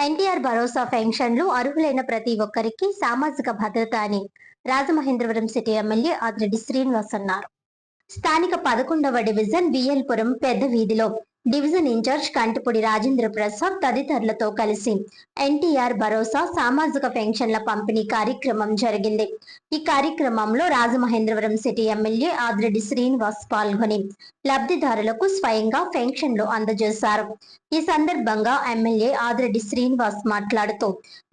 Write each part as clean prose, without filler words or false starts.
ఎన్టీఆర్ భరోసా పెన్షన్లు అర్హులైన ప్రతి ఒక్కరికి సామాజిక భద్రత అని రాజమహేంద్రవరం సిటీ ఎమ్మెల్యే ఆదిరెడ్డి శ్రీనివాస్ అన్నారు. స్థానిక 11వ డివిజన్ బిఎల్పురం పెద్ద వీధిలో డివిజన్ ఇన్ఛార్జ్ కంటిపూడి రాజేంద్ర ప్రసాద్ తదితరులతో కలిసి ఎన్టీఆర్ భరోసా సామాజిక పెన్షన్ల పంపిణీ కార్యక్రమం జరిగింది. ఈ కార్యక్రమంలో రాజమహేంద్రవరం సిటీ ఎమ్మెల్యే ఆదిరెడ్డి శ్రీనివాస్ పాల్గొని లబ్ధిదారులకు స్వయంగా పెన్షన్లు అందజేశారు. ఈ సందర్భంగా ఎమ్మెల్యే ఆదిరెడ్డి శ్రీనివాస్ మాట్లాడుతూ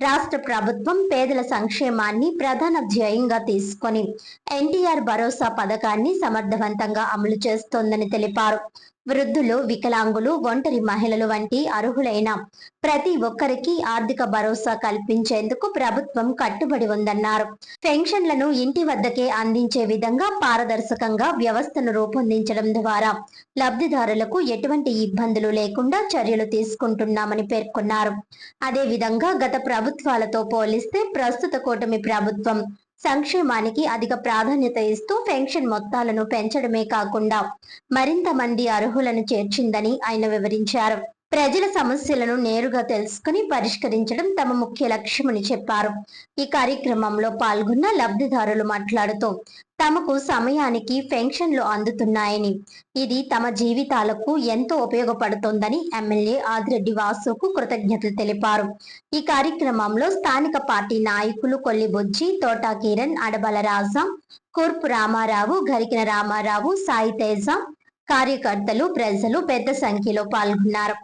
రాష్ట్ర ప్రభుత్వం పేదల సంక్షేమాన్ని ప్రధాన ధ్యేయంగా తీసుకొని ఎన్టీఆర్ భరోసా పథకాన్ని సమర్థవంతంగా అమలు చేస్తోందని తెలిపారు. వృద్ధులు, వికలాంగులు, ఒంటరి మహిళలు వంటి అర్హులైన ప్రతి ఒక్కరికి ఆర్థిక భరోసా కల్పించేందుకు ప్రభుత్వం కట్టుబడి ఉందన్నారు. పెన్షన్లను ఇంటి వద్దకే అందించే విధంగా పారదర్శకంగా వ్యవస్థను రూపొందించడం ద్వారా లబ్ధిదారులకు ఎటువంటి ఇబ్బందులు లేకుండా చర్యలు తీసుకుంటున్నామని పేర్కొన్నారు. అదేవిధంగా గత ప్రభుత్వాలతో పోలిస్తే ప్రస్తుత కూటమి ప్రభుత్వం సంక్షేమానికి అధిక ప్రాధాన్యత ఇస్తూ పెన్షన్ మొత్తాలను పెంచడమే కాకుండా మరింత మంది అర్హులను చేర్చిందని ఆయన వివరించారు. ప్రజల సమస్యలను నేరుగా తెలుసుకుని పరిష్కరించడం తమ ముఖ్య లక్ష్యమని చెప్పారు. ఈ కార్యక్రమంలో పాల్గొన్న లబ్ధిదారులు మాట్లాడుతూ తమకు సమయానికి పెన్షన్లు అందుతున్నాయని, ఇది తమ జీవితాలకు ఎంతో ఉపయోగపడుతోందని ఎమ్మెల్యే ఆదిరెడ్డి వాసుకు కృతజ్ఞతలు తెలిపారు. ఈ కార్యక్రమంలో స్థానిక పార్టీ నాయకులు కొల్లిబొజ్జి, తోటా కిరణ్, అడబల రాజా, కూర్పు రామారావు, గరికిన రామారావు, సాయి తేజ, కార్యకర్తలు, ప్రజలు పెద్ద సంఖ్యలో పాల్గొన్నారు.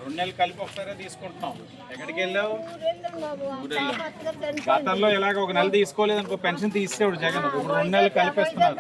రెండు నెలలు కలిపి ఒకసారి తీసుకుంటున్నాం. ఎక్కడికి వెళ్ళావు? గతంలో ఇలాగ ఒక నెల తీసుకోలేదు అనుకో, పెన్షన్ తీసేవాడు జగన్. ఇప్పుడు 2 నెలలు కలిపేస్తున్నారు.